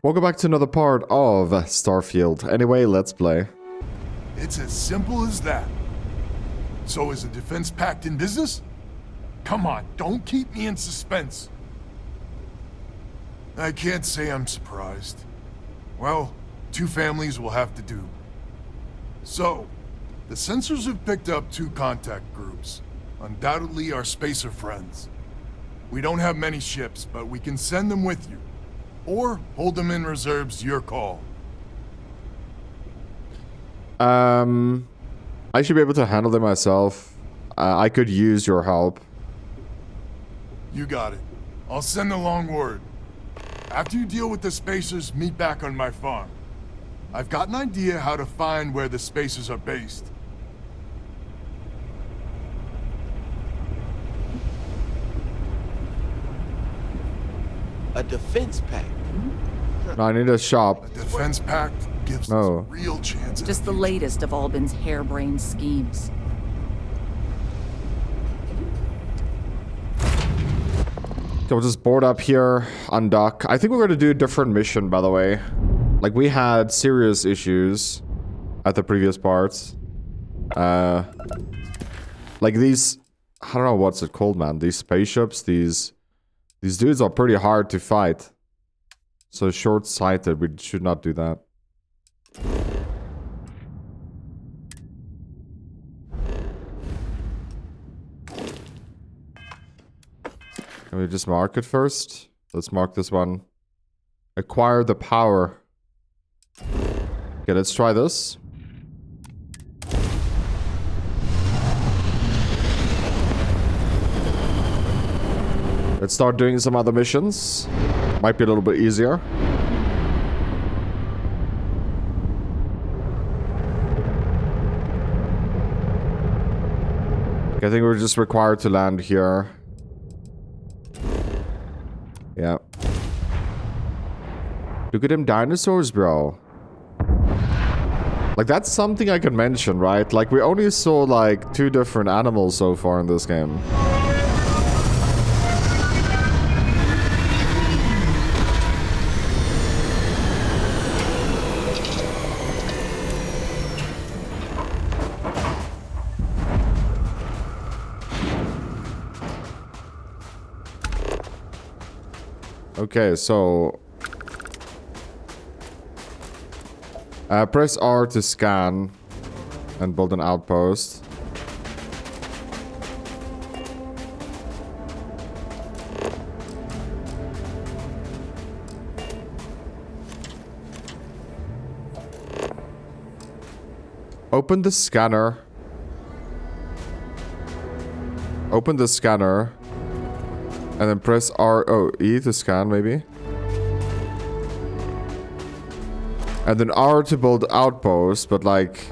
Welcome back to another part of Starfield. Anyway, let's play. It's as simple as that. So is a defense pact in business? Come on, don't keep me in suspense. I can't say I'm surprised. Well, two families will have to do. So, the sensors have picked up two contact groups. Undoubtedly our spacer friends. We don't have many ships, but we can send them with you. Or hold them in reserves, your call. I should be able to handle them myself. I could use your help. You got it. I'll send along word. After you deal with the spacers, meet back on my farm. I've got an idea how to find where the spacers are based. A defense pact. No, I need a shop. A defense pact gives us a real chance. Just the latest of Albin's harebrained schemes. So we'll just board up here, undock. I think we're going to do a different mission, by the way. Like, we had serious issues at the previous parts. Like these... I don't know what's it called, man. These spaceships, these dudes are pretty hard to fight. So short-sighted, we should not do that. Can we just mark it first? Let's mark this one. Acquire the power. Okay, let's try this. Let's start doing some other missions. Might be a little bit easier. Okay, I think we're just required to land here. Yeah. Look at them dinosaurs, bro. Like, that's something I can mention, right? Like, we only saw, like, 2 different animals so far in this game. Okay, so... press R to scan and build an outpost. Open the scanner. Open the scanner. And then press R, oh, E to scan, maybe. And then R to build outpost, but like...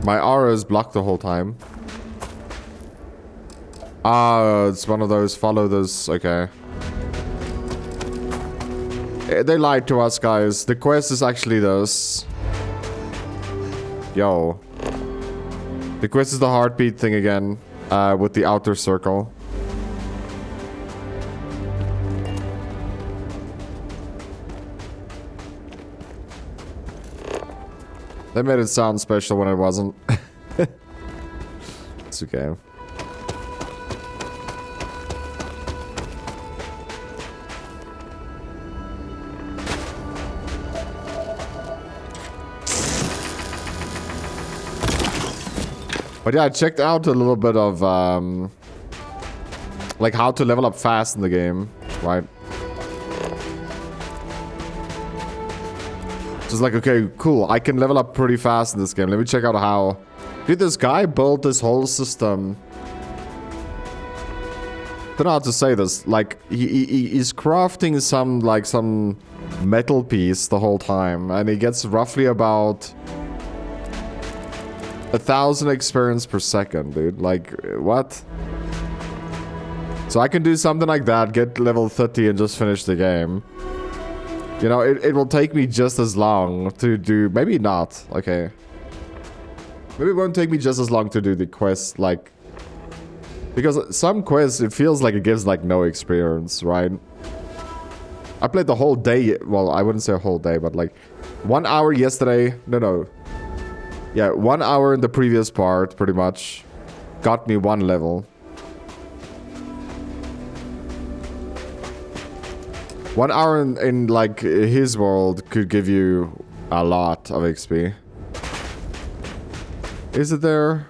my R is blocked the whole time. Ah, it's one of those, follow this, okay. They lied to us, guys. The quest is actually this. Yo. The quest is the heartbeat thing again. With the outer circle. They made it sound special when it wasn't. It's okay. But yeah, I checked out a little bit of, like how to level up fast in the game, right? Just like, okay, cool, I can level up pretty fast in this game. Let me check out how. Dude, this guy built this whole system. Don't know how to say this. Like, he's crafting some metal piece the whole time. And he gets roughly about 1,000 experience per second, dude. Like, what? So I can do something like that, get level 30 and just finish the game. You know, it will take me just as long to do... Maybe not. Okay. Maybe it won't take me just as long to do the quest, like... Because some quests, it feels like it gives like no experience, right? I played the whole day. Well, I wouldn't say a whole day, but like 1 hour yesterday. No. Yeah, 1 hour in the previous part, pretty much. Got me 1 level. 1 hour in like his world could give you a lot of XP. Is it there?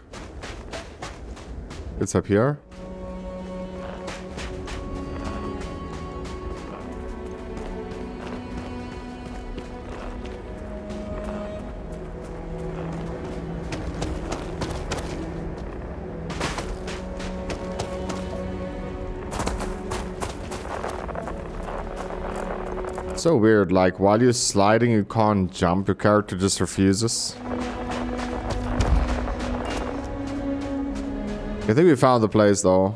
It's up here. So weird, like while you're sliding you can't jump, your character just refuses. I think we found the place though.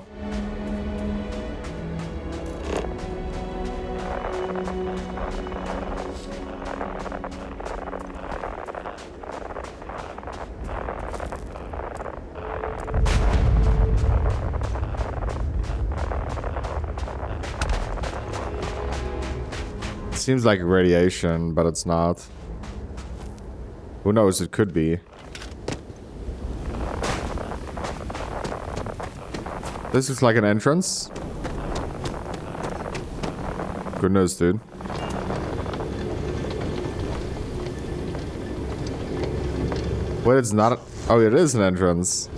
Seems like radiation, but it's not. Who knows, it could be. This looks like an entrance. Goodness, dude. Wait, it's not. Oh, it is an entrance.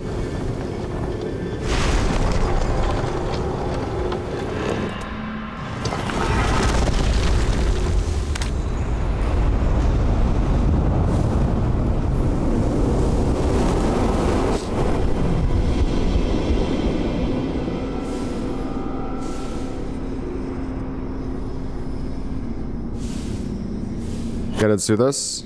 Let's do this.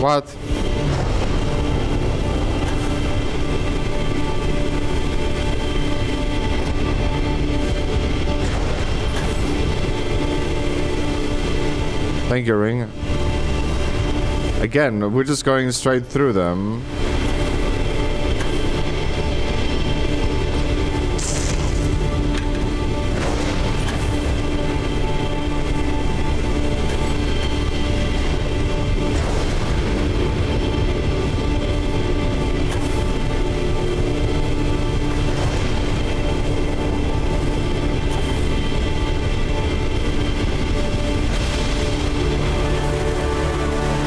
What? Thank you, Ring. Again, we're just going straight through them.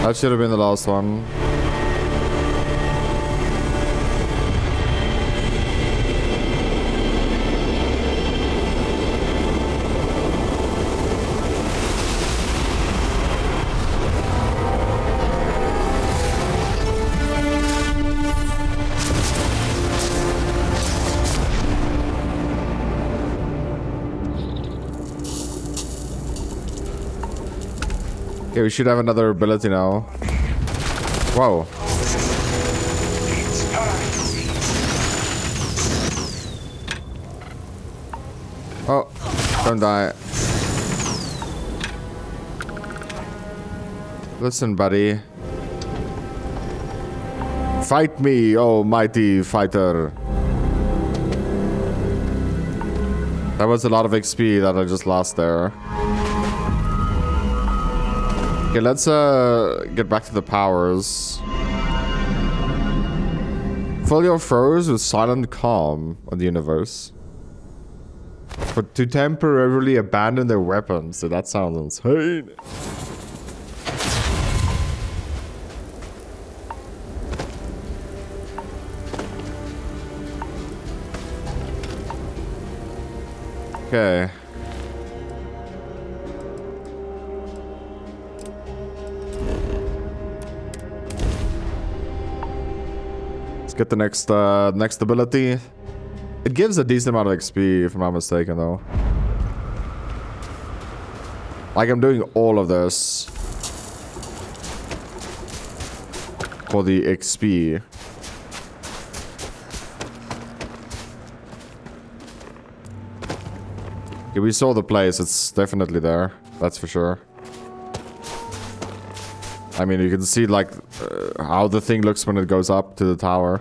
That should have been the last one. Okay, we should have another ability now. Whoa. Oh, don't die. Listen, buddy. Fight me, oh mighty fighter. That was a lot of XP that I just lost there. Okay, let's get back to the powers. Fill your foes with silent calm on the universe. But to temporarily abandon their weapons. So that sounds insane. Okay. Let's get the next ability. It it gives a decent amount of XP, if I'm not mistaken, though. Like, I'm doing all of this for the XP. Yeah, we saw the place. It's definitely there. That's for sure. I mean, you can see, like, how the thing looks when it goes up to the tower.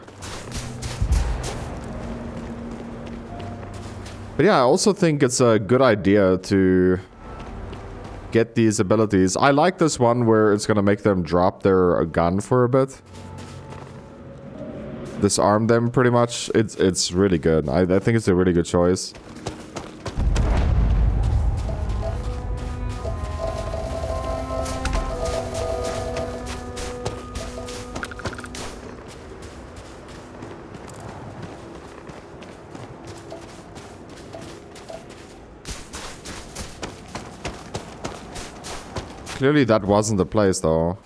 But yeah, I also think it's a good idea to get these abilities. I like this one where it's gonna make them drop their gun for a bit. Disarm them, pretty much. It's really good. I think it's a really good choice. Clearly that wasn't the place, though.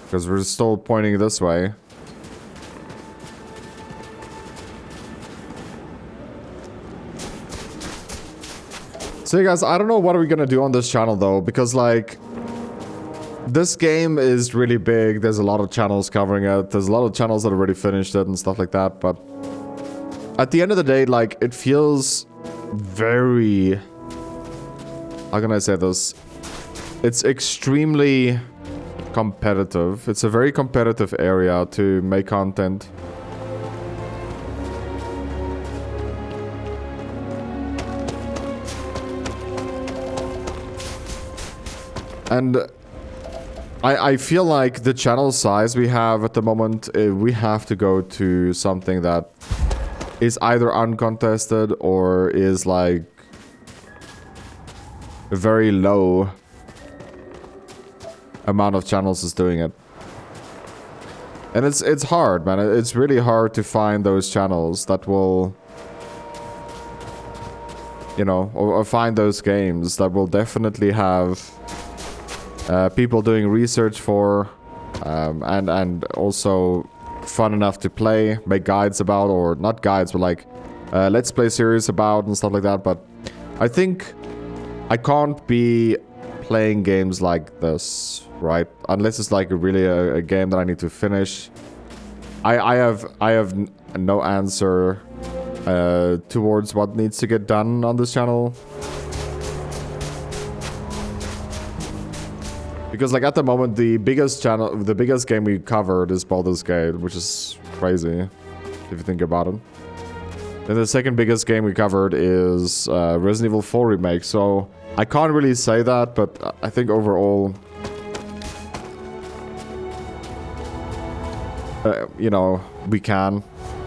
Because we're still pointing this way. So you guys, I don't know what are we gonna do on this channel, though. Because, like, this game is really big. There's a lot of channels covering it. There's a lot of channels that already finished it and stuff like that. But at the end of the day, like, it feels very... How can I say this? It's extremely competitive. It's a very competitive area to make content. And I feel like the channel size we have at the moment, we have to go to something that is either uncontested or is like very low amount of channels is doing it. And it's hard, man. It's really hard to find those channels that will, you know, or find those games that will definitely have people doing research for, and also fun enough to play, make guides about, or not guides, but like let's play series about and stuff like that. But I think I can't be playing games like this, right? Unless it's like really a game that I need to finish. I have no answer towards what needs to get done on this channel. Because like at the moment, the biggest game we covered is Baldur's Gate, which is crazy if you think about it. Then the second biggest game we covered is Resident Evil 4 Remake. So I can't really say that, but I think overall, you know, we can.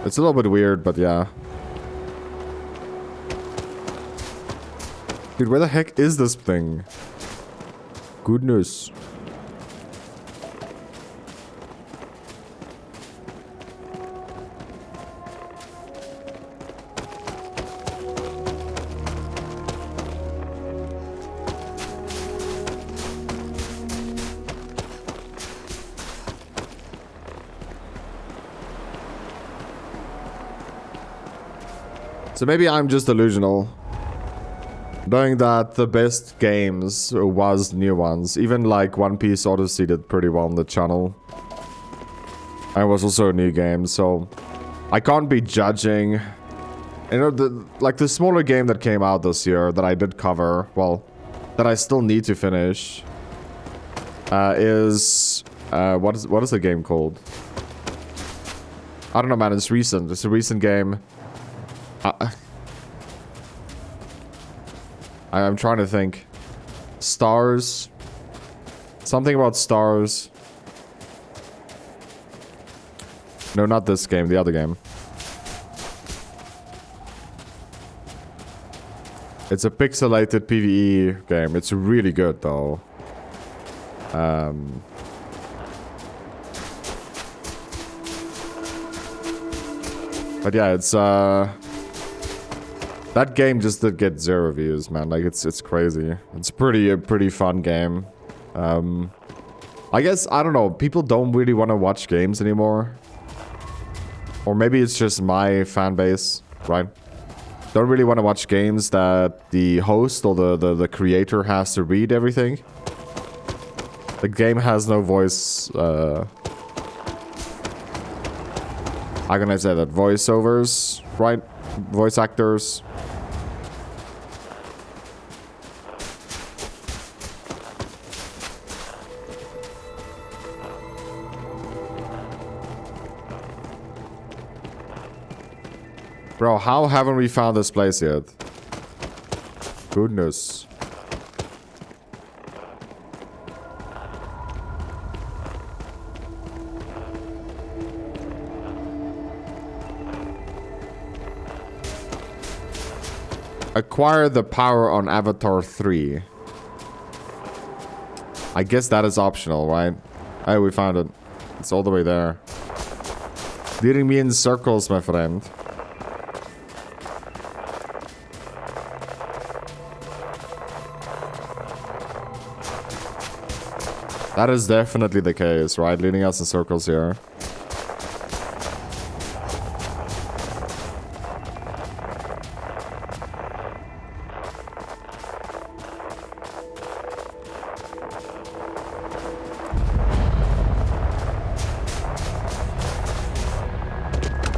It's a little bit weird, but yeah. Dude, where the heck is this thing? Goodness. So maybe I'm just delusional, knowing that the best games was new ones. Even like One Piece Odyssey did pretty well on the channel. And it was also a new game, so I can't be judging. You know, the smaller game that came out this year that I did cover, well, that I still need to finish, is what is the game called? I don't know, man. It's recent. It's a recent game. I'm trying to think. Stars. Something about stars. No, not this game. The other game. It's a pixelated PvE game. It's really good, though. But yeah, it's that game just did get 0 views, man. Like it's crazy. It's a pretty fun game. I guess I don't know. People don't really want to watch games anymore, or maybe it's just my fan base. right? Don't really want to watch games that the host or the creator has to read everything. The game has no voice, how can I say that? Voiceovers, right? Voice actors. Bro, how haven't we found this place yet? Goodness. Acquire the power on Avatar 3. I guess that is optional, right? Oh, we found it. It's all the way there. Leading me in circles, my friend. That is definitely the case, right? Leading us in circles here.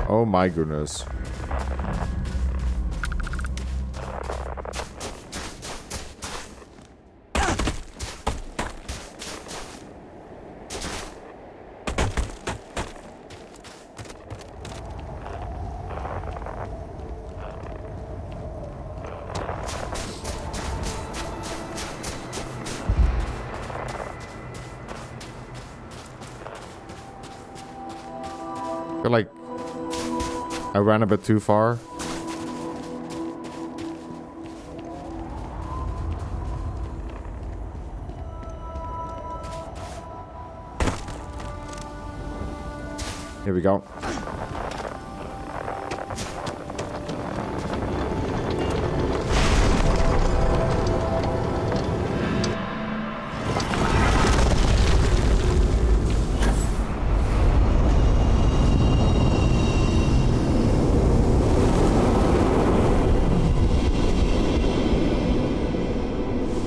Oh my goodness. I feel like I ran a bit too far. Here we go.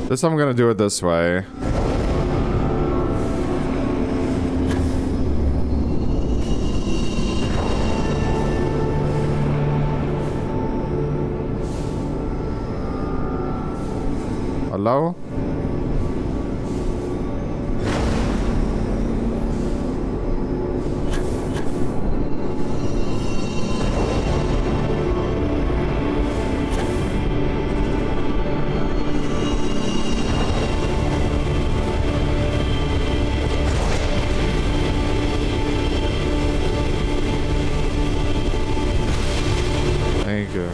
This I'm gonna do it this way. Hello? Thank you.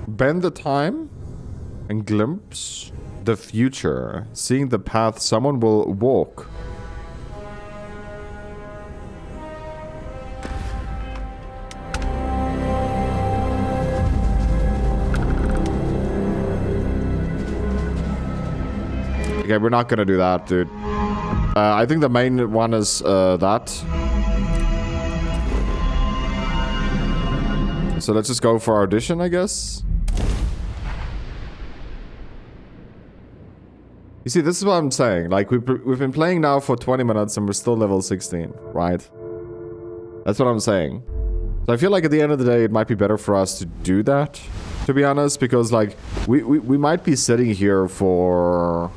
Bend the time and glimpse the future, seeing the path someone will walk. Okay, we're not gonna do that, dude. I think the main one is that. So let's just go for our audition, I guess. You see, this is what I'm saying. Like, we've been playing now for 20 minutes and we're still level 16, right? That's what I'm saying. So I feel like at the end of the day, it might be better for us to do that, to be honest, because, like, we might be sitting here for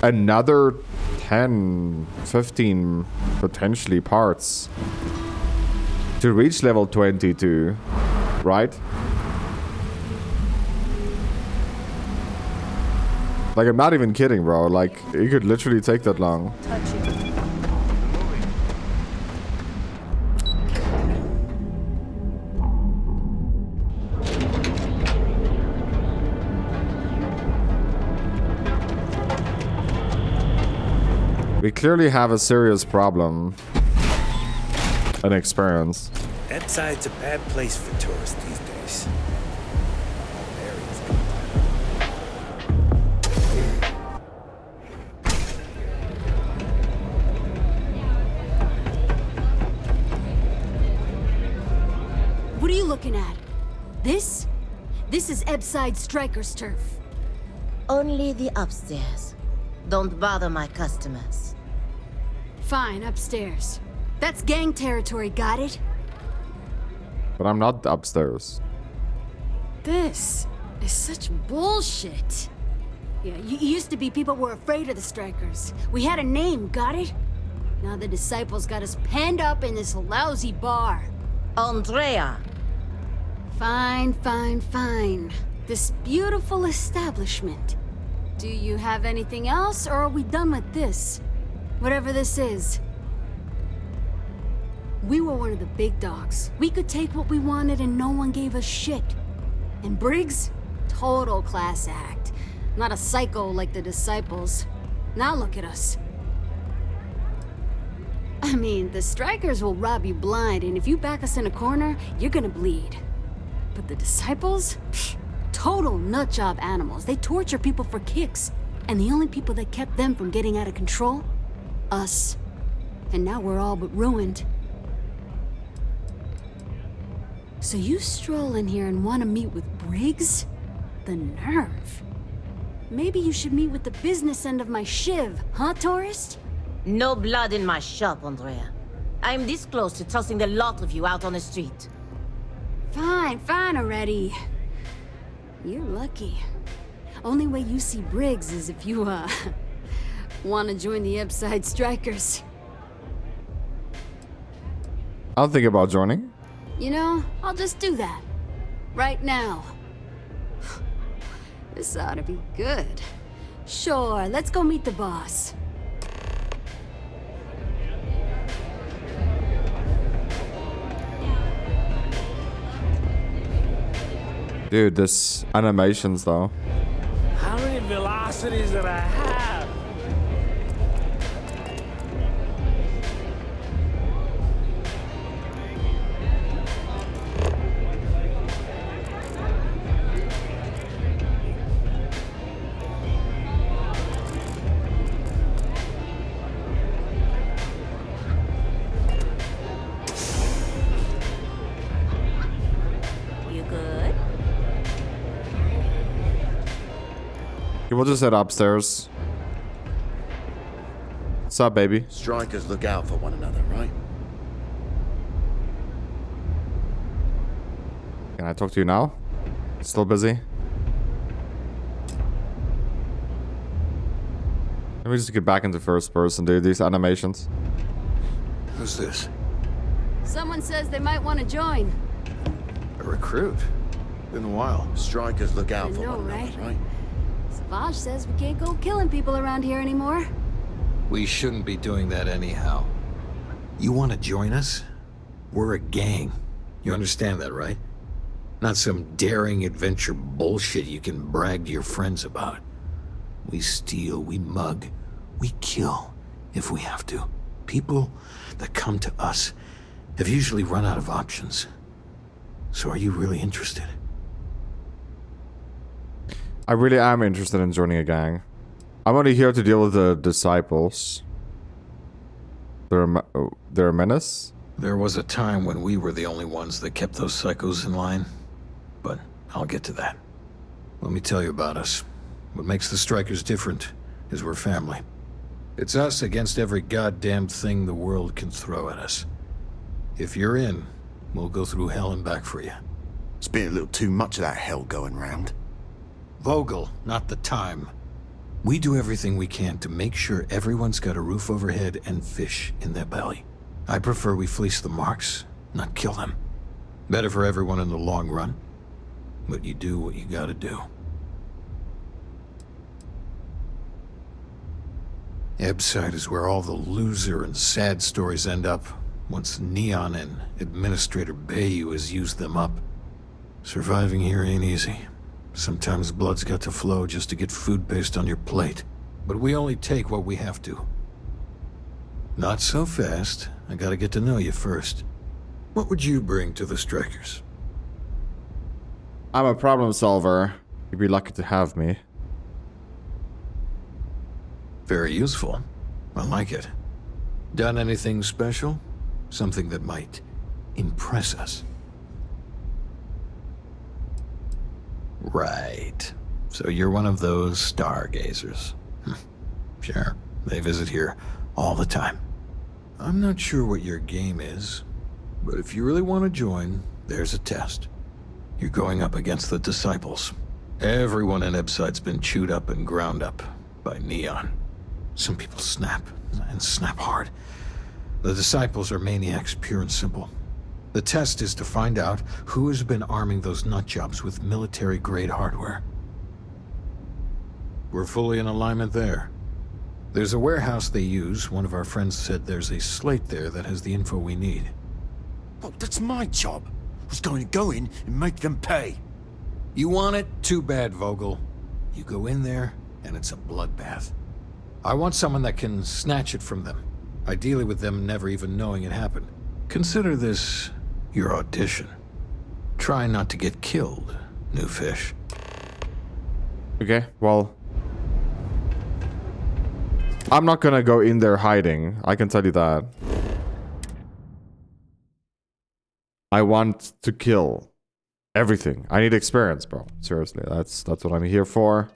another 10, 15, potentially parts to reach level 22, right? Like, I'm not even kidding, bro. Like, it could literally take that long. Touching. We clearly have a serious problem. An experience. That side's a bad place for tourists these days. What are you looking at? This? This is Ebside Striker's turf. Only the upstairs. Don't bother my customers. Fine, upstairs. That's gang territory, got it? But I'm not upstairs. This is such bullshit. Yeah, used to be people were afraid of the Strikers. We had a name, got it? Now the disciples got us penned up in this lousy bar. Andrea. Fine, fine, fine. This beautiful establishment. Do you have anything else, or are we done with this? Whatever this is. We were one of the big dogs. We could take what we wanted and no one gave us shit. And Briggs? Total class act. Not a psycho like the disciples. Now look at us. I mean, the Strikers will rob you blind, and if you back us in a corner, you're gonna bleed. But the disciples? Pfft, total nutjob animals. They torture people for kicks. And the only people that kept them from getting out of control? Us. And now we're all but ruined. So you stroll in here and want to meet with Briggs? The nerve. Maybe you should meet with the business end of my shiv, huh, tourist? No blood in my shop, Andrea. I'm this close to tossing the lot of you out on the street. Fine, fine already. You're lucky. Only way you see Briggs is if you, want to join the Ebside Strikers. I'll think about joining. You know, I'll just do that. Right now. This ought to be good. Sure, let's go meet the boss. Dude, this animations though. How many velocities did I have? You good? We'll just head upstairs. What's up, baby? Strikers look out for one another, right? Can I talk to you now? Still busy? Let me just get back into first person, dude. These animations. Who's this? Someone says they might want to join. A recruit? Been a while. Strikers look out I for know, one another, right? right? Savage says we can't go killing people around here anymore. We shouldn't be doing that anyhow. You want to join us? We're a gang. You understand that, right? Not some daring adventure bullshit you can brag to your friends about. We steal, we mug, we kill, if we have to. People that come to us have usually run out of options. So are you really interested? I really am interested in joining a gang. I'm only here to deal with the disciples. They're a menace? There was a time when we were the only ones that kept those psychos in line. But I'll get to that. Let me tell you about us. What makes the Strikers different is we're family. It's us against every goddamn thing the world can throw at us. If you're in, we'll go through hell and back for you. It's been a little too much of that hell going round. Vogel, not the time. We do everything we can to make sure everyone's got a roof overhead and fish in their belly. I prefer we fleece the marks, not kill them. Better for everyone in the long run. But you do what you gotta do. Ebside is where all the loser and sad stories end up, once Neon and Administrator Bayou has used them up. Surviving here ain't easy. Sometimes blood's got to flow just to get food based on your plate. But we only take what we have to. Not so fast. I gotta get to know you first. What would you bring to the strikers? I'm a problem solver. You'd be lucky to have me. Very useful. I like it. Done anything special? Something that might impress us? Right. So you're one of those stargazers. Sure, they visit here all the time. I'm not sure what your game is, but if you really want to join, there's a test. You're going up against the Disciples. Everyone in Ebside's been chewed up and ground up by Neon. Some people snap, and snap hard. The Disciples are maniacs, pure and simple. The test is to find out who has been arming those nutjobs with military-grade hardware. We're fully in alignment there. There's a warehouse they use. One of our friends said there's a slate there that has the info we need. Oh, that's my job. I was going to go in and make them pay. You want it? Too bad, Vogel. You go in there, and it's a bloodbath. I want someone that can snatch it from them. Ideally with them never even knowing it happened. Consider this your audition. Try not to get killed, new fish. Okay, well... I'm not gonna go in there hiding. I can tell you that. I want to kill everything. I need experience, bro. Seriously, that's what I'm here for.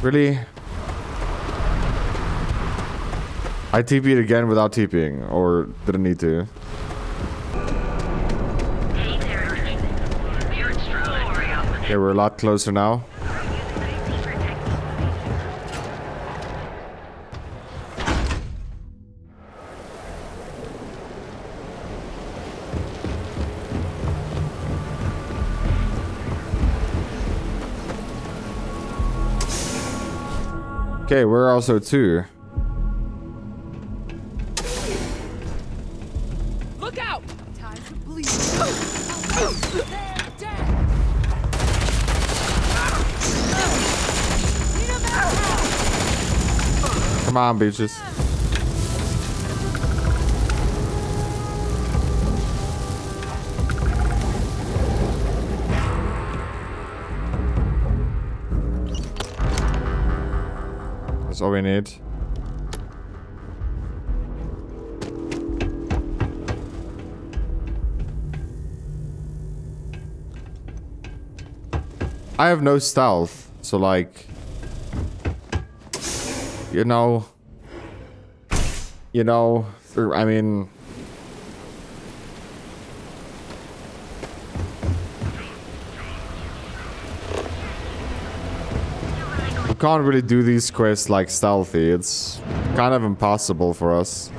Really? I TP'd again without TPing, or didn't need to. Okay, we're a lot closer now. Okay, we're also two. Look out! Time to bleed. Come on, bitches. That's all we need. I have no stealth, so like... You know, I mean, we can't really do these quests like stealthy. It's kind of impossible for us.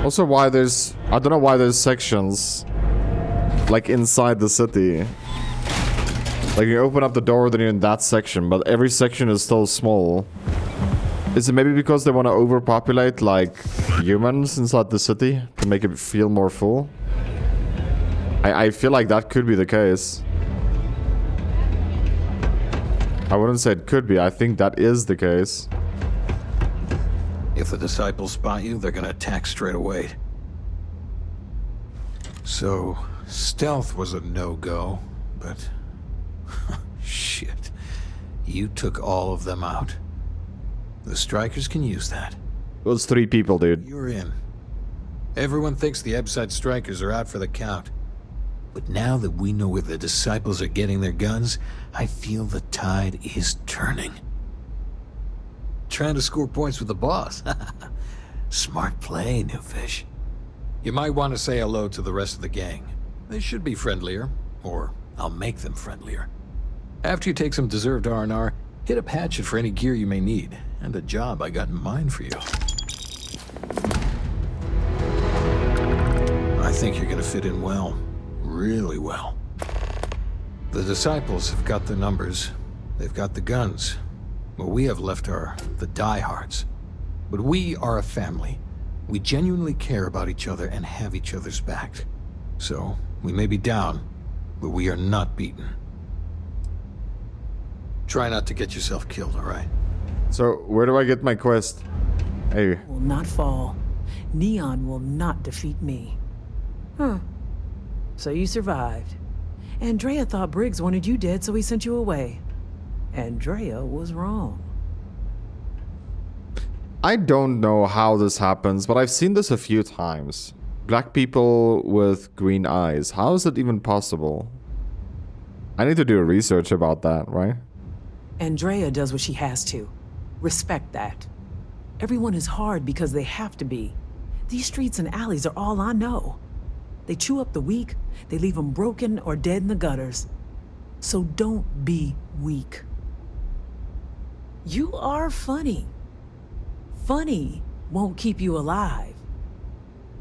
Also, I don't know why there's sections like inside the city. Like you open up the door, then you're in that section, but every section is so small. Is it maybe because they want to overpopulate like humans inside the city to make it feel more full? I feel like that could be the case. I wouldn't say it could be, I think that is the case. If the Disciples spot you, they're gonna attack straight away. So, stealth was a no-go, but... shit. You took all of them out. The strikers can use that. Those 3 people, dude. You're in. Everyone thinks the Ebside strikers are out for the count. But now that we know where the Disciples are getting their guns, I feel the tide is turning. Trying to score points with the boss. Smart play, new fish. You might want to say hello to the rest of the gang. They should be friendlier, or I'll make them friendlier. After you take some deserved R&R, hit up Hatchet for any gear you may need, and a job I got in mind for you. I think you're gonna fit in well. Really well. The Disciples have got the numbers. They've got the guns. What we have left are the diehards. But we are a family. We genuinely care about each other and have each other's back. So, we may be down, but we are not beaten. Try not to get yourself killed, all right? So, where do I get my quest? Hey. Will not fall. Neon will not defeat me. Huh. So you survived. Andrea thought Briggs wanted you dead, so he sent you away. Andrea was wrong. I don't know how this happens, but I've seen this a few times. Black people with green eyes. How is it even possible? I need to do research about that, right? Andrea does what she has to. Respect that. Everyone is hard because they have to be. These streets and alleys are all I know. They chew up the weak, they leave them broken or dead in the gutters. So don't be weak. You are funny. Funny won't keep you alive.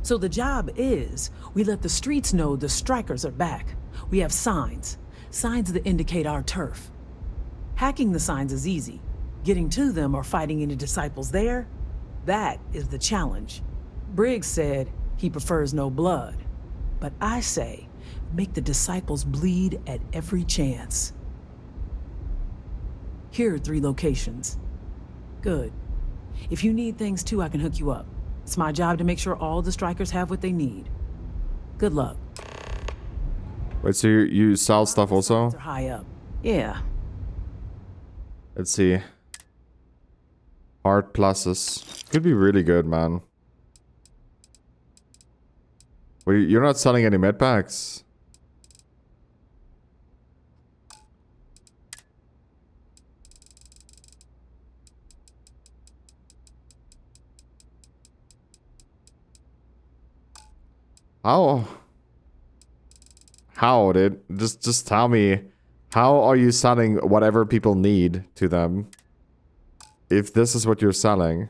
So the job is, we let the streets know the strikers are back. We have signs that indicate our turf. Hacking the signs is easy. Getting to them or fighting any disciples there, that is the challenge. Briggs said he prefers no blood. But I say, make the disciples bleed at every chance. Here are 3 locations. Good. If you need things too, I can hook you up. It's my job to make sure all the strikers have what they need. Good luck. Wait, so you sell stuff also? They're high up. Yeah. Let's see. Hard pluses. Could be really good, man. Wait, you're not selling any med packs? How, dude? Just tell me. How are you selling whatever people need to them? If this is what you're selling.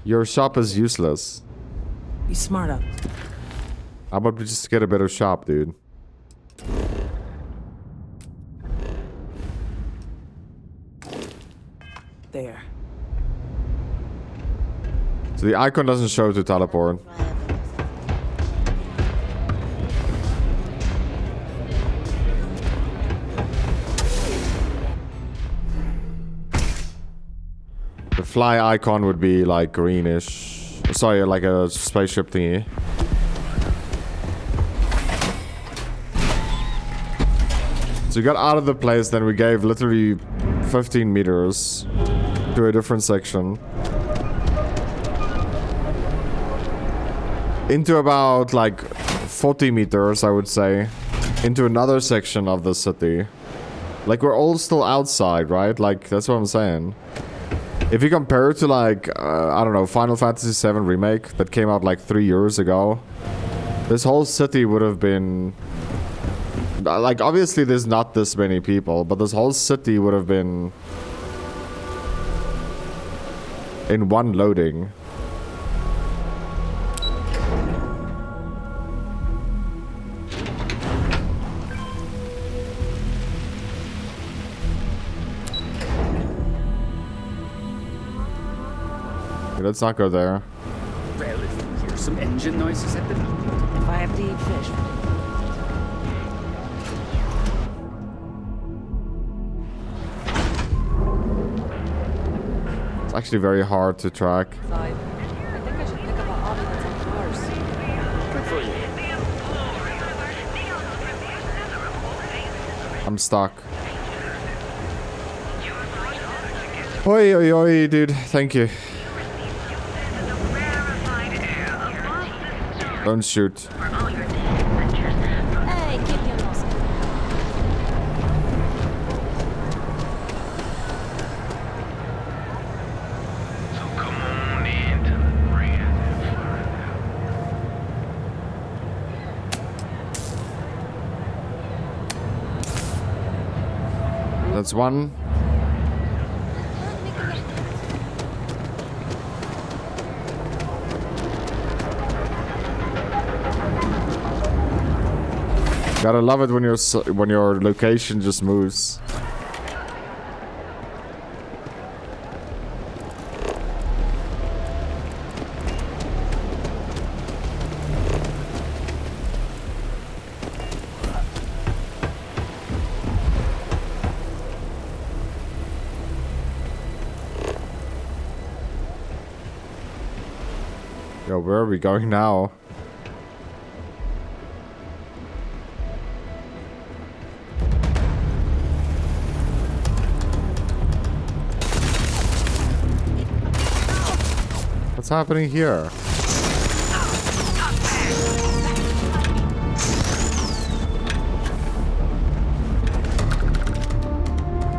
Your shop is useless. Be smart up. How about we just get a better shop, dude? There. So the icon doesn't show to teleport. The fly icon would be like greenish. Sorry, like a spaceship thingy. So we got out of the place, then we gave literally 15 meters to a different section. Into about like 40 meters, I would say. Into another section of the city. Like we're all still outside, right? Like that's what I'm saying. If you compare it to like, I don't know, Final Fantasy VII Remake that came out like 3 years ago. This whole city would have been... Like obviously there's not this many people, but this whole city would have been... in one loading. Let's not go there. Well, if you hear some engine noises at the... If I have to eat fish. It's actually very hard to track. I think I should pick up a hobby that's on cars. Good for you. I'm stuck. Oi, oi, oi, dude. Thank you. Don't shoot. Hey, keep your nose. So come on into the brand That's one. Gotta love it when your location just moves. Yo, where are we going now? What's happening here?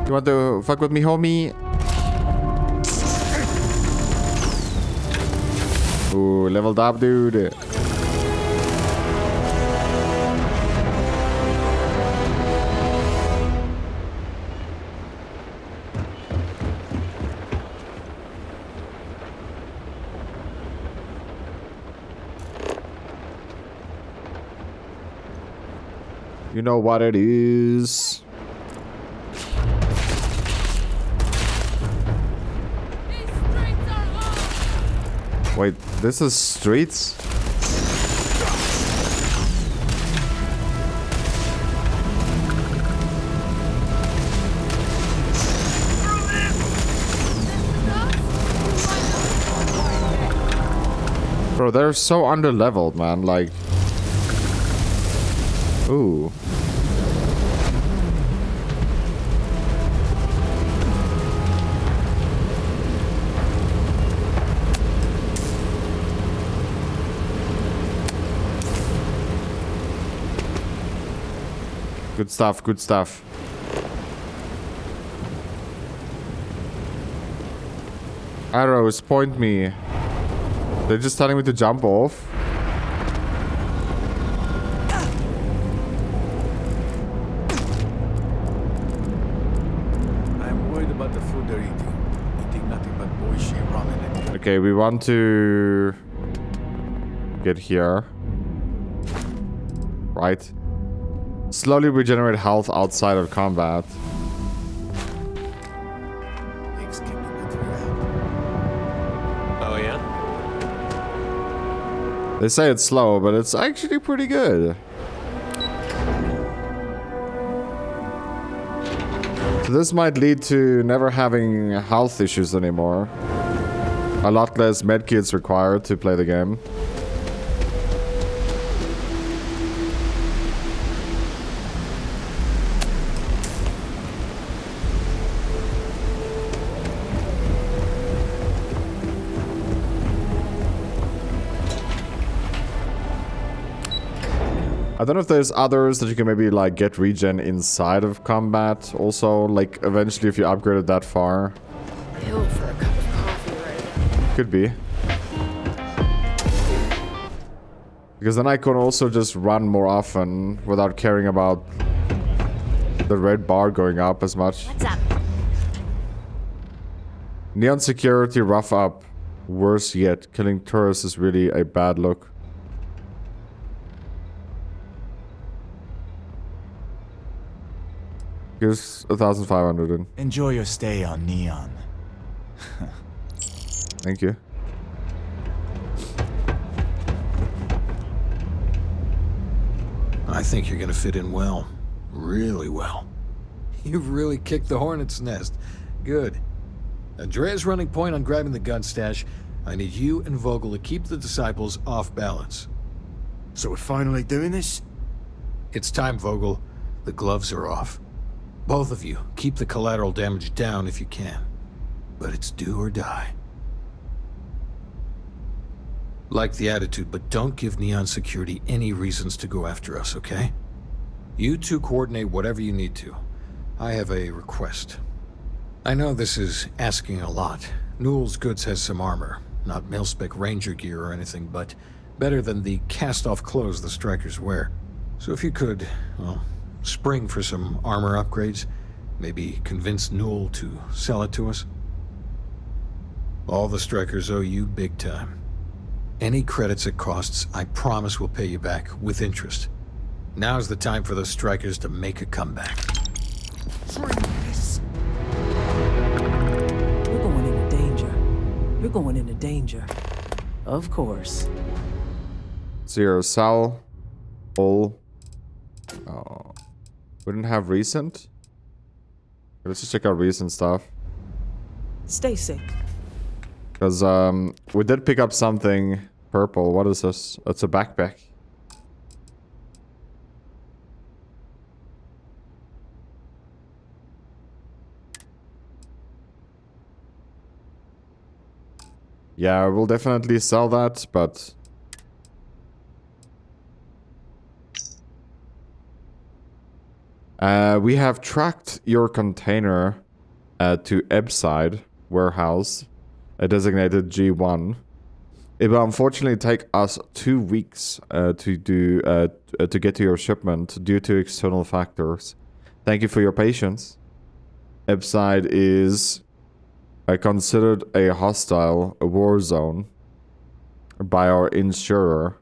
You want to fuck with me, homie? Ooh, leveled up, dude. You know what it is. Wait, this is streets? Bro, they're so underleveled, man. Like, ooh. Good stuff, good stuff. Arrows, point me. They're just telling me to jump off. I'm worried about the food they're eating. Eating nothing but boishi ramen and... Okay, we want to get here. Right. Slowly regenerate health outside of combat. Oh, yeah? They say it's slow, but it's actually pretty good. So this might lead to never having health issues anymore. A lot less medkits required to play the game. I don't know if there's others that you can maybe like get regen inside of combat also, like eventually if you upgrade it that far. Ill for a cup of coffee right now. Could be. Because then I can also just run more often without caring about the red bar going up as much. What's up? Neon security rough up. Worse yet, killing tourists is really a bad look. Here's 1,500 in. Enjoy your stay on Neon. Thank you. I think you're gonna fit in well. Really well. You've really kicked the hornet's nest. Good. Andrea's running point on grabbing the gun stash. I need you and Vogel to keep the disciples off balance. So we're finally doing this? It's time, Vogel. The gloves are off. Both of you, keep the collateral damage down if you can. But it's do or die. Like the attitude, but don't give Neon Security any reasons to go after us, okay? You two coordinate whatever you need to. I have a request. I know this is asking a lot. Newell's Goods has some armor. Not mil-spec ranger gear or anything, but better than the cast-off clothes the strikers wear. So if you could, well, spring for some armor upgrades. Maybe convince Newell to sell it to us? All the strikers owe you big time. Any credits it costs, I promise we'll pay you back with interest. Now's the time for those strikers to make a comeback. We're going into danger. You're going into danger. Of course. 0 sell. All. Oh. We didn't have recent? Let's just check out recent stuff. Stay safe. Because we did pick up something purple. What is this? It's a backpack. Yeah, we'll definitely sell that, but... we have tracked your container to Ebside warehouse, designated G1. It will unfortunately take us 2 weeks to get to your shipment due to external factors. Thank you for your patience. Ebside is considered a hostile war zone by our insurer.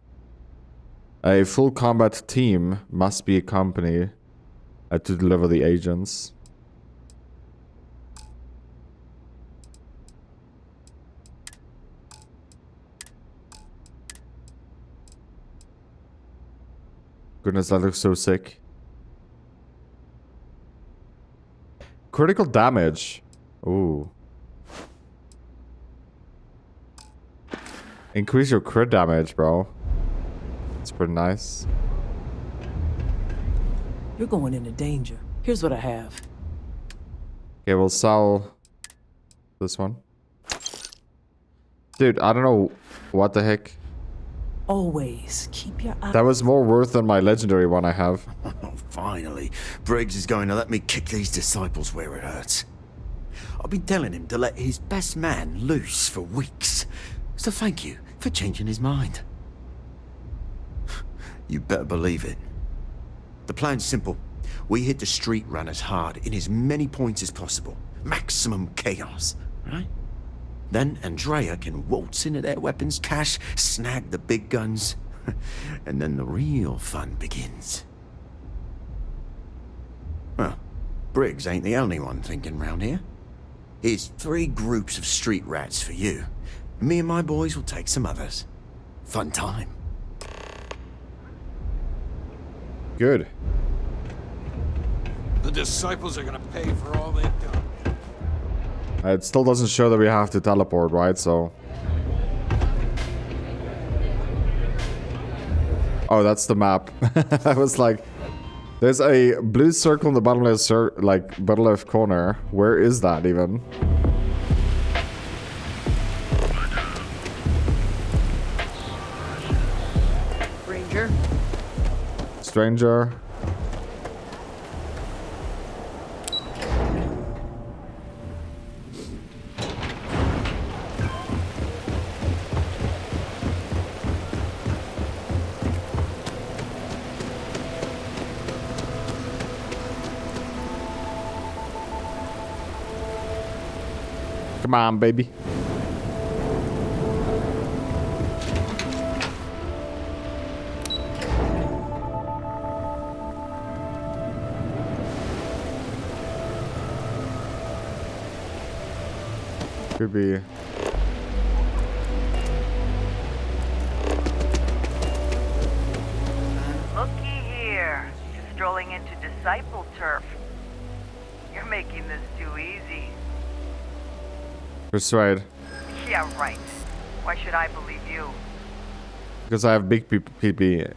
A full combat team must be accompanied to deliver the agents. Goodness, that looks so sick. Critical damage. Ooh. Increase your crit damage, bro. It's pretty nice. You're going into danger. Here's what I have. Okay, we'll sell this one. Dude, I don't know what the heck. Always keep your eyes. That was more worth than my legendary one I have. Oh, finally. Briggs is going to let me kick these disciples where it hurts. I've been telling him to let his best man loose for weeks. So thank you for changing his mind. You better believe it. The plan's simple. We hit the street runners hard in as many points as possible. Maximum chaos, right? Then Andrea can waltz into their weapons cache, snag the big guns, and then the real fun begins. Well, Briggs ain't the only one thinking round here. Here's 3 groups of street rats for you. Me and my boys will take some others. Fun time. Good. The disciples are gonna pay for all they've done. It still doesn't show that we have to teleport, right? So... Oh, that's the map. I was like... There's a blue circle in the bottom left, bottom left corner. Where is that even? Ranger. Stranger. Come on, baby. Could be. Looky here. Strolling into disciple turf. You're making this too easy. Persuade. Yeah, right. Why should I believe you? Because I have big PP.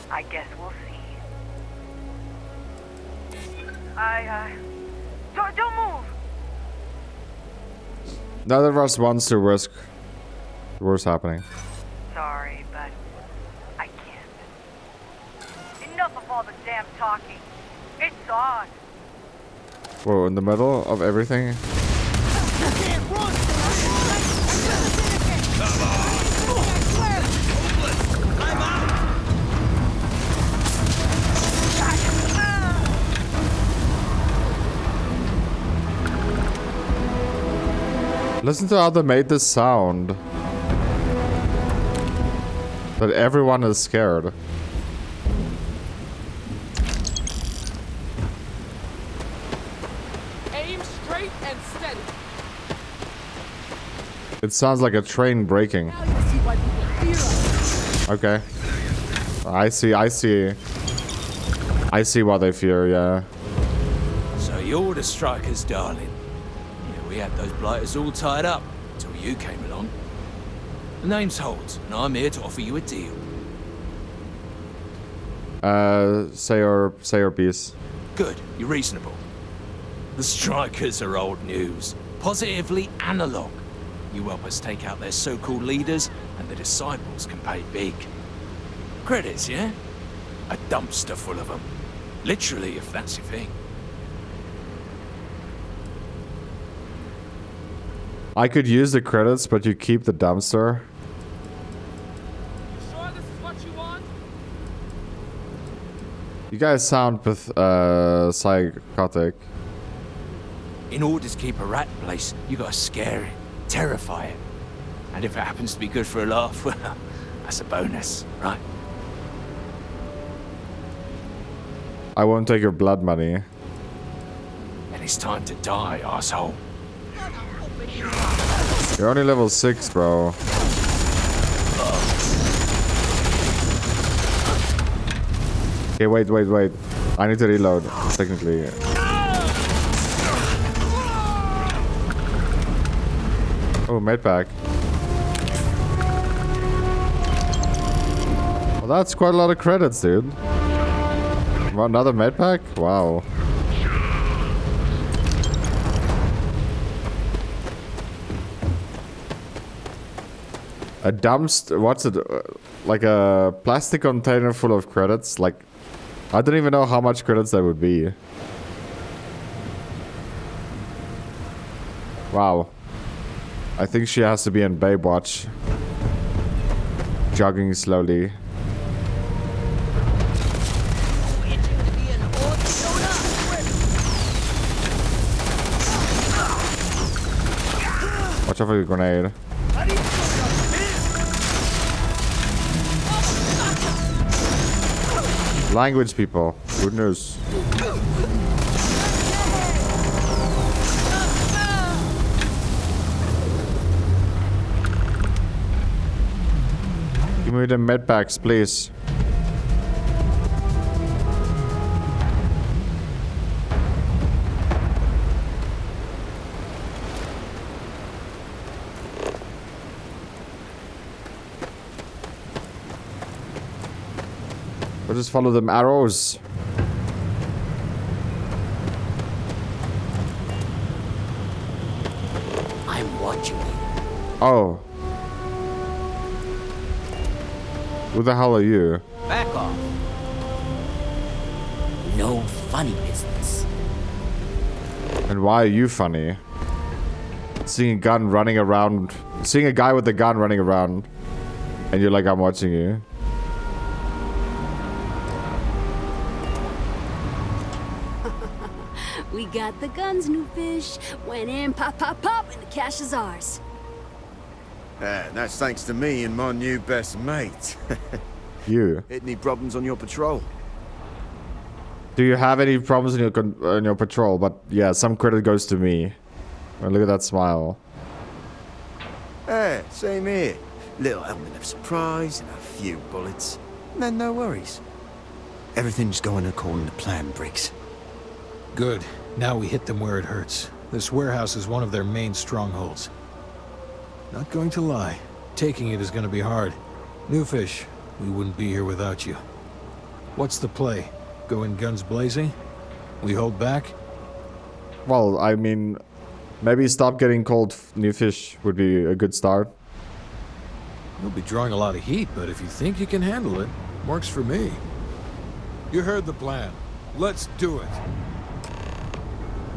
I guess we'll see. Don't move! Neither of us wants to risk the worst happening. Sorry, but I can't. Enough of all the damn talking. It's on. Whoa, in the middle of everything? Listen to how they made this sound. That everyone is scared. Aim straight and steady. It sounds like a train braking. Now you see why people fear us. Okay. I see why they fear, yeah. So you're the strikers, darling. Yeah, we had those blighters all tied up until you came along. The name's Holt, and I'm here to offer you a deal. Say your piece. Good, you're reasonable. The strikers are old news. Positively analog. You help us take out their so-called leaders, and the disciples can pay big. Credits, yeah? A dumpster full of them. Literally, if that's your thing. I could use the credits, but you keep the dumpster. You sure this is what you want? You guys sound psychotic. In order to keep a rat in place, you gotta scare it, terrify it. And if it happens to be good for a laugh, well, that's a bonus, right? I won't take your blood money. And it's time to die, asshole. You're only level 6, bro. Okay, wait. I need to reload, technically. Oh, medpack. Well, that's quite a lot of credits, dude. Another medpack? Wow. A dumpster? What's it? Like a plastic container full of credits? Like, I don't even know how much credits that would be. Wow. I think she has to be in Baywatch. Jogging slowly. Watch out for your grenade. Language people. Good news. Give me the medpacks, please. We'll just follow them arrows. I'm watching you. Oh. Who the hell are you? Back off. No funny business. And why are you funny? Seeing a gun running around. Seeing a guy with a gun running around. And you're like, I'm watching you. We got the guns, new fish. Went in, pop, pop, pop, and the cash is ours. That's thanks to me and my new best mate. You. Any problems on your patrol? Do you have any problems in your patrol? But yeah, some credit goes to me. Oh, look at that smile. Same here. Little element of surprise and a few bullets. And then no worries. Everything's going according to plan, Briggs. Good. Now we hit them where it hurts. This warehouse is one of their main strongholds. Not going to lie. Taking it is going to be hard. New fish, we wouldn't be here without you. What's the play? Go in guns blazing? We hold back? Well, I mean, maybe stop getting called new fish would be a good start. You'll be drawing a lot of heat, but if you think you can handle it, works for me. You heard the plan. Let's do it.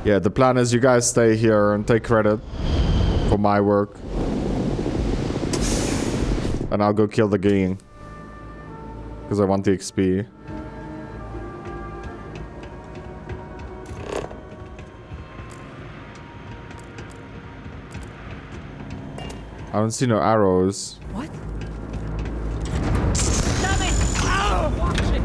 Yeah, the plan is you guys stay here and take credit for my work. And I'll go kill the gang. Because I want the XP. I don't see no arrows. What? Damn it! Oh, watch it!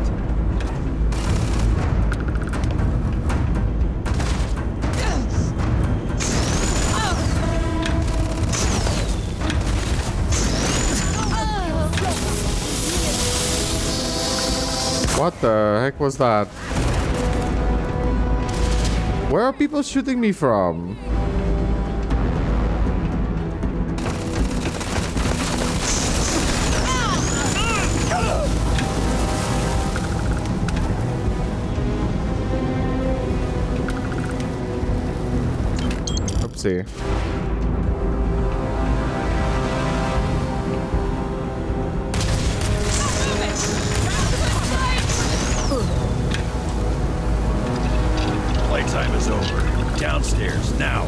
What the heck was that? Where are people shooting me from? Oopsie. Playtime is over. Downstairs, now.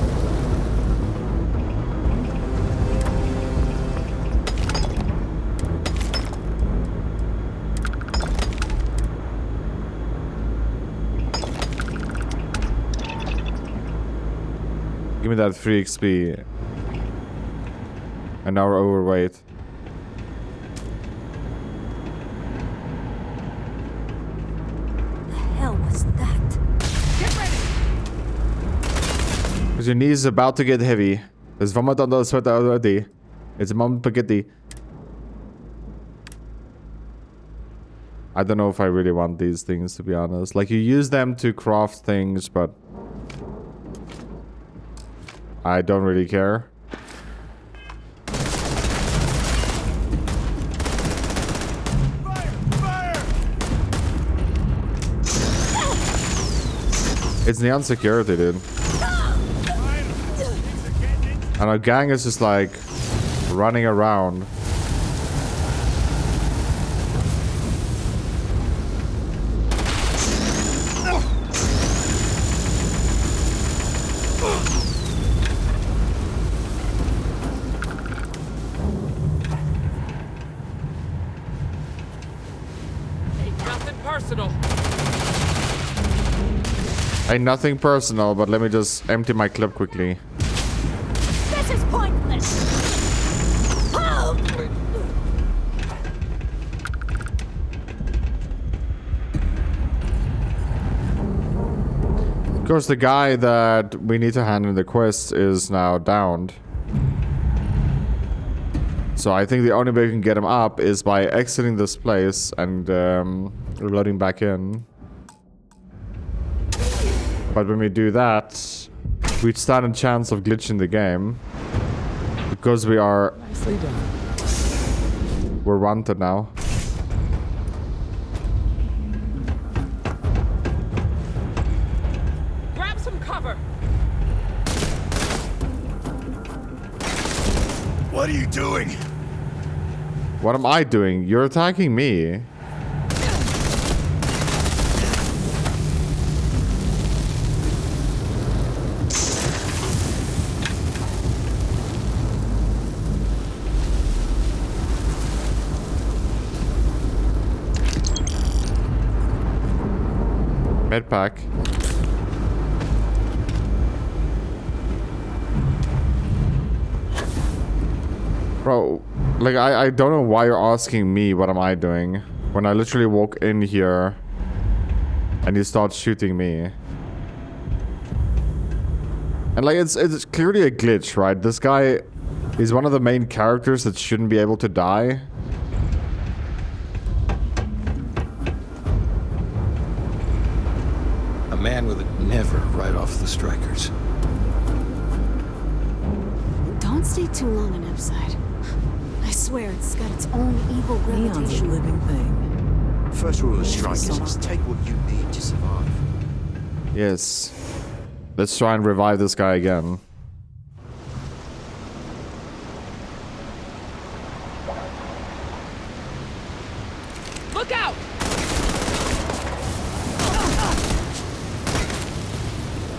Give me that free XP. And now we're overweight. The hell was that? Because your knee is about to get heavy. There's vomit on the sweater already. It's mom spaghetti. I don't know if I really want these things, to be honest. Like, you use them to craft things, but I don't really care. It's neon security, dude. And our gang is just like running around. Ain't nothing personal. Ain't nothing personal, but let me just empty my clip quickly. This is pointless. Oh! Of course, the guy that we need to hand in the quest is now downed. So I think the only way we can get him up is by exiting this place and reloading back in. But when we do that, we stand a chance of glitching the game. Because we are... Nicely done. We're wanted now. Grab some cover. What are you doing? What am I doing? You're attacking me. Medpack. Bro, like, I don't know why you're asking me what am I doing when I literally walk in here and you start shooting me. And like, it's clearly a glitch, right? This guy is one of the main characters that shouldn't be able to die. A man with a never right off the strikers. Don't stay too long on Upside. I swear it's got its own evil Neon's a gravitation. living thing. First rule of strikers is take what you need to survive. Yes. Let's try and revive this guy again. Look out!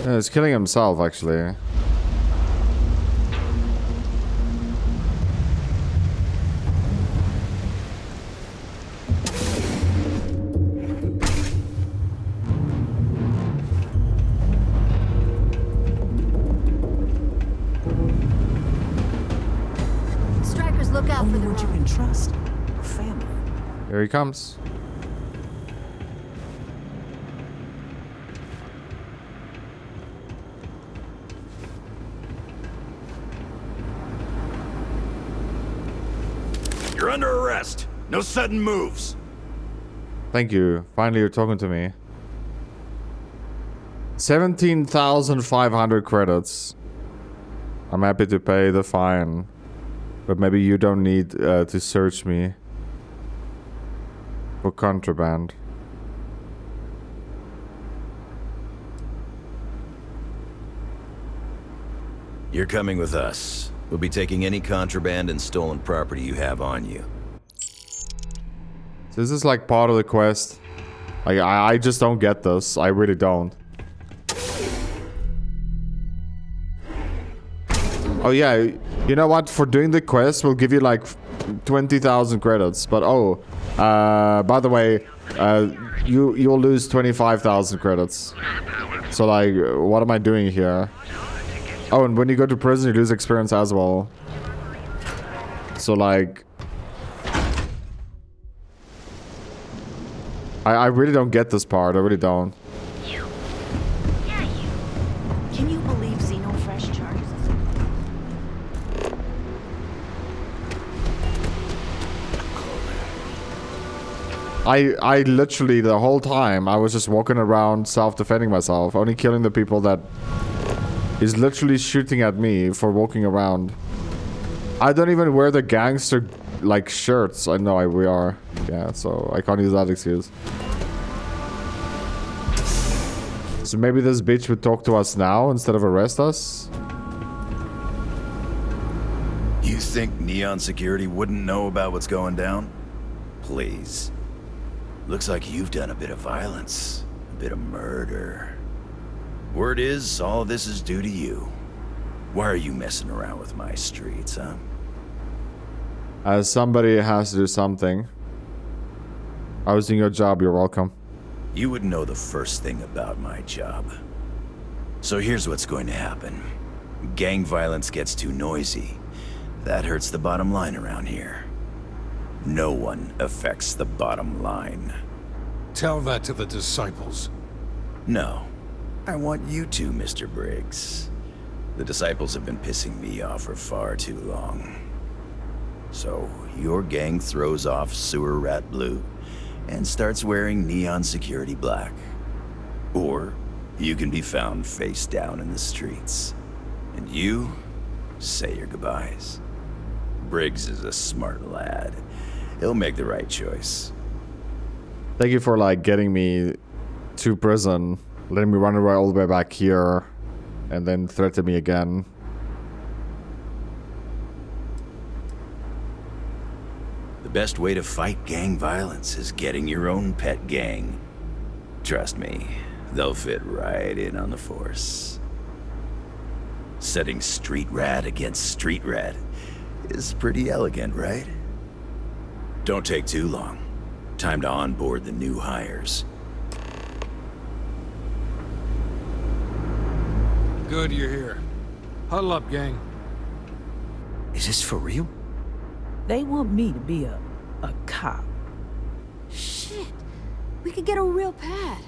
Yeah, he's killing himself, actually. Here he comes. You're under arrest. No sudden moves. Thank you. Finally, you're talking to me. 17,500 credits. I'm happy to pay the fine. But maybe you don't need to search me for contraband. You're coming with us. We'll be taking any contraband and stolen property you have on you. So this is like part of the quest. Like, I just don't get this. I really don't. Oh yeah, you know what? For doing the quest, we'll give you like 20,000 credits. But oh, by the way, you'll lose 25,000 credits. So like, what am I doing here? Oh, and when you go to prison, you lose experience as well. So like, I really don't get this part. I really don't. Can you believe Xeno Fresh charges us? I literally, the whole time, I was just walking around self-defending myself, only killing the people that is literally shooting at me for walking around. I don't even wear the gangster, like, shirts. I know we are. Yeah, so I can't use that excuse. So maybe this bitch would talk to us now instead of arrest us? You think Neon Security wouldn't know about what's going down? Please. Looks like you've done a bit of violence. A bit of murder. Word is, all of this is due to you. Why are you messing around with my streets, huh? Somebody has to do something. I was doing your job, you're welcome. You would know the first thing about my job. So here's what's going to happen. Gang violence gets too noisy. That hurts the bottom line around here. No one affects the bottom line. Tell that to the disciples. No. I want you to, Mr. Briggs. The disciples have been pissing me off for far too long. So, your gang throws off Sewer Rat Blue and starts wearing Neon Security Black. Or, you can be found face down in the streets. And you say your goodbyes. Briggs is a smart lad. He'll make the right choice. Thank you for, like, getting me to prison. Letting me run away all the way back here. And then threaten me again. The best way to fight gang violence is getting your own pet gang. Trust me, they'll fit right in on the force. Setting street rat against street rat is pretty elegant, right? Don't take too long. Time to onboard the new hires. Good you're here. Huddle up, gang. Is this for real? They want me to be a cop. Shit. We could get a real pad.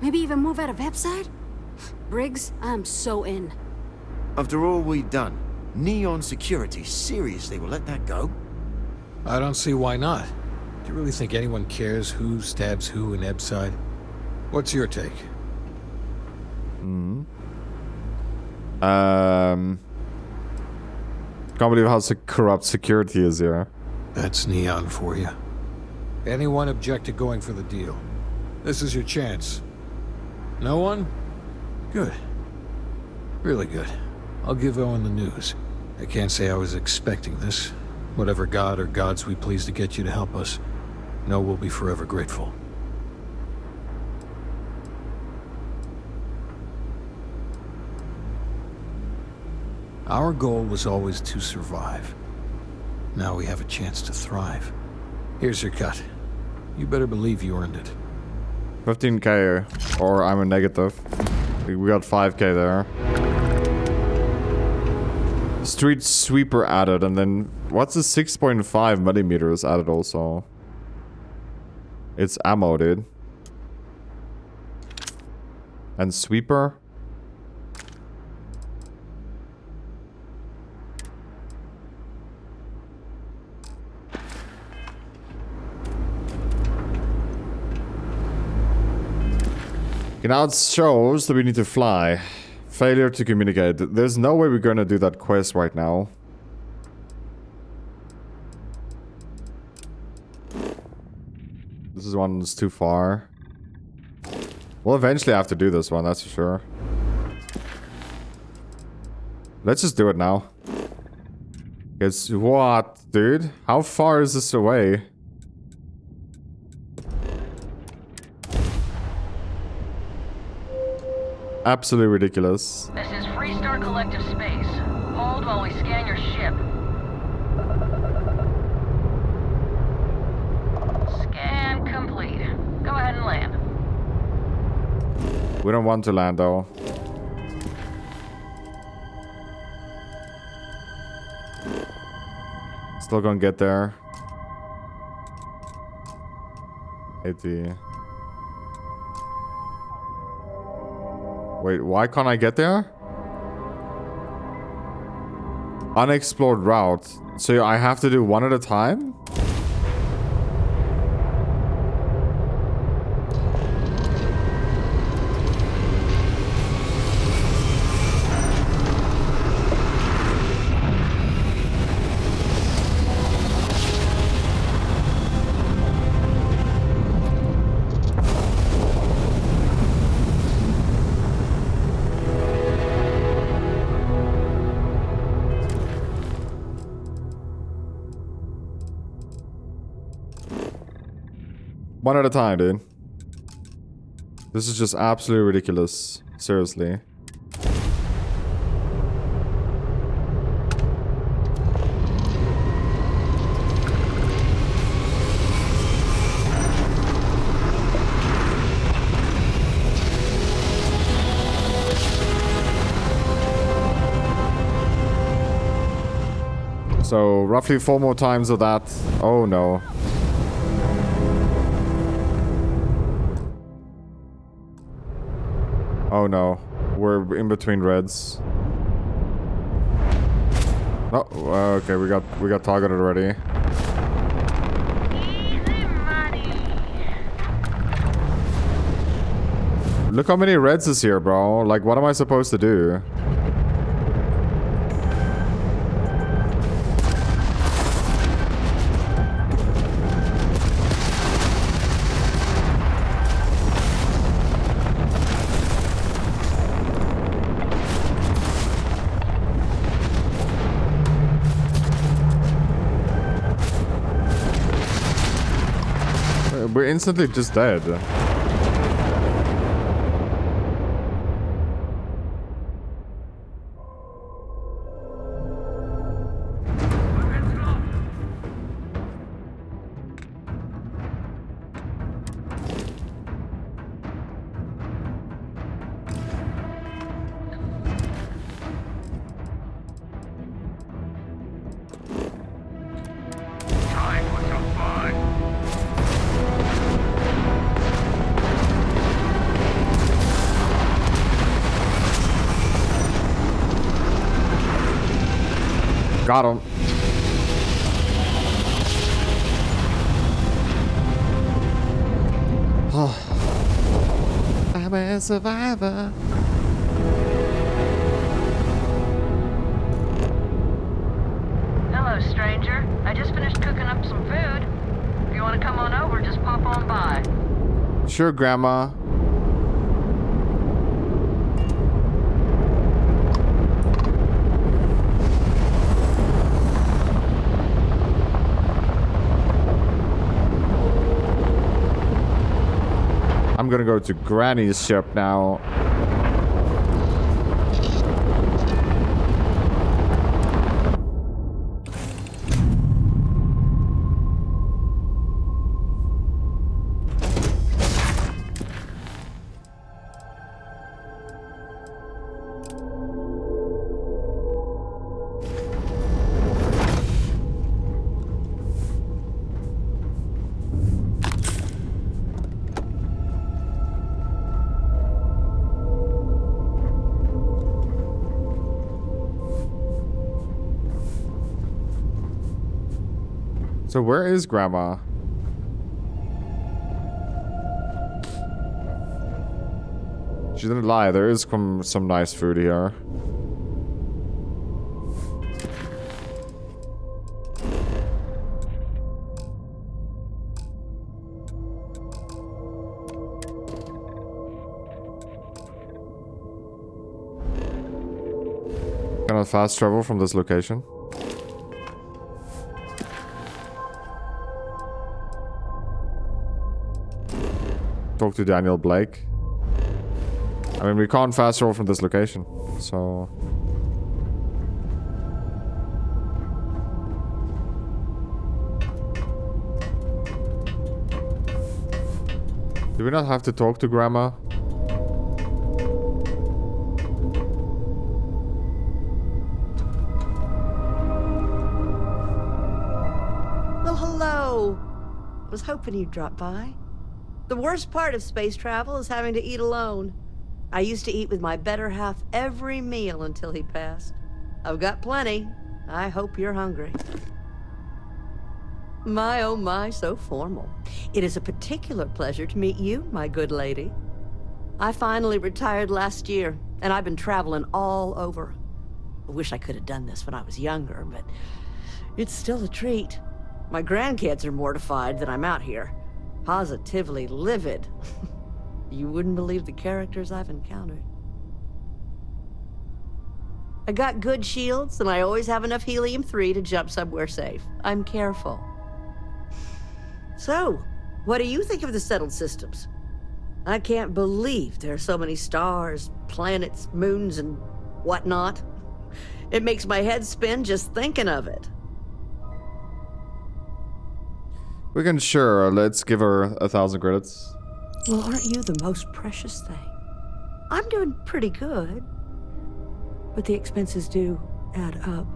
Maybe even move out of Epside? Briggs, I'm so in. After all we've done, Neon Security seriously will let that go? I don't see why not. Do you really think anyone cares who stabs who in Epside? What's your take? Can't believe how corrupt security is here. That's Neon for you. Anyone object to going for the deal? This is your chance. No one? Good. Really good. I'll give Owen the news. I can't say I was expecting this. Whatever god or gods we please to get you to help us, know we'll be forever grateful. Our goal was always to survive. Now we have a chance to thrive. Here's your cut. You better believe you earned it. 15k, or I'm a negative. We got 5k there. Street sweeper added, and then what's the 6.5 millimeters added also? It's ammo, dude. And sweeper. Okay, now it shows that we need to fly. Failure to communicate. There's no way we're gonna do that quest right now. This is one that's too far. We'll eventually have to do this one, that's for sure. Let's just do it now. It's what, dude? How far is this away? Absolutely ridiculous. This is Freestar Collective Space. Hold while we scan your ship. Scan complete. Go ahead and land. We don't want to land though. Still gonna get there. 80. Wait, why can't I get there? Unexplored route. So I have to do one at a time? One at a time, dude. This is just absolutely ridiculous. Seriously. So, roughly 4 more times of that. Oh no. Oh no, we're in between reds. Oh, okay, we got targeted already. Easy money. Look how many reds is here, bro. Like, what am I supposed to do? We're instantly just dead. Got him. I'm a survivor. Hello, stranger. I just finished cooking up some food. If you want to come on over, just pop on by. Sure, Grandma. I'm gonna go to Granny's shop now. So where is Grandma? She didn't lie. There is some nice food here. Can I fast travel from this location? Talk to Daniel Blake. I mean, we can't fast travel from this location, so... Do we not have to talk to Grandma? Well, hello. I was hoping you'd drop by. The worst part of space travel is having to eat alone. I used to eat with my better half every meal until he passed. I've got plenty. I hope you're hungry. My, oh my, so formal. It is a particular pleasure to meet you, my good lady. I finally retired last year, and I've been traveling all over. I wish I could have done this when I was younger, but it's still a treat. My grandkids are mortified that I'm out here. Positively livid. You wouldn't believe the characters I've encountered. I got good shields, and I always have enough helium-3 to jump somewhere safe. I'm careful. So, what do you think of the settled systems? I can't believe there are so many stars, planets, moons, and whatnot. It makes my head spin just thinking of it. We can sure. Let's give her 1,000 credits. Well, aren't you the most precious thing? I'm doing pretty good. But the expenses do add up.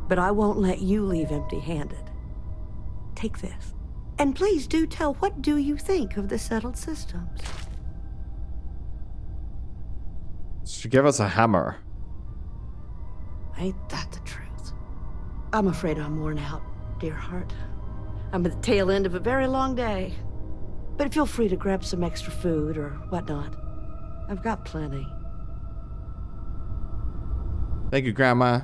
But I won't let you leave empty-handed. Take this. And please do tell, what do you think of the settled systems? She gave us a hammer. Ain't that the truth? I'm afraid I'm worn out, dear heart. I'm at the tail end of a very long day. But feel free to grab some extra food or whatnot. I've got plenty. Thank you, Grandma.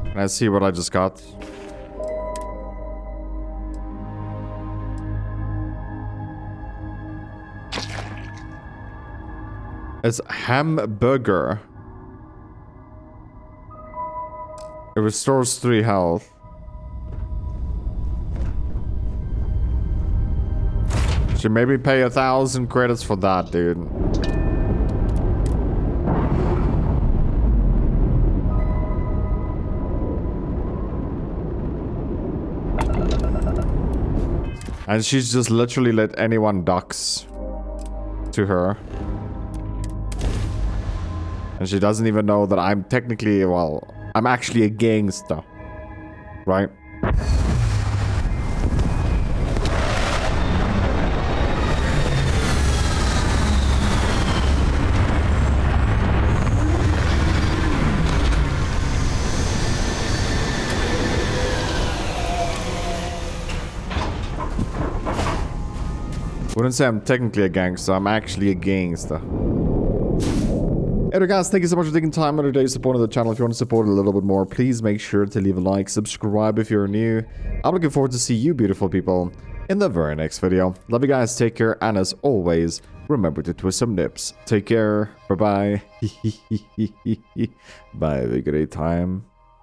Can I see what I just got? It's hamburger. It restores 3 health. Should maybe pay 1,000 credits for that, dude. And she's just literally let anyone dox to her. And she doesn't even know that I'm technically, well, I'm actually a gangster. Right? Wouldn't say I'm technically a gangster, I'm actually a gangster. Hey guys, thank you so much for taking time out of your day supporting the channel. If you want to support it a little bit more, please make sure to leave a like, subscribe if you're new. I'm looking forward to see you beautiful people in the very next video. Love you guys, take care, and as always, remember to twist some nips. Take care, bye-bye. Bye, have a great time.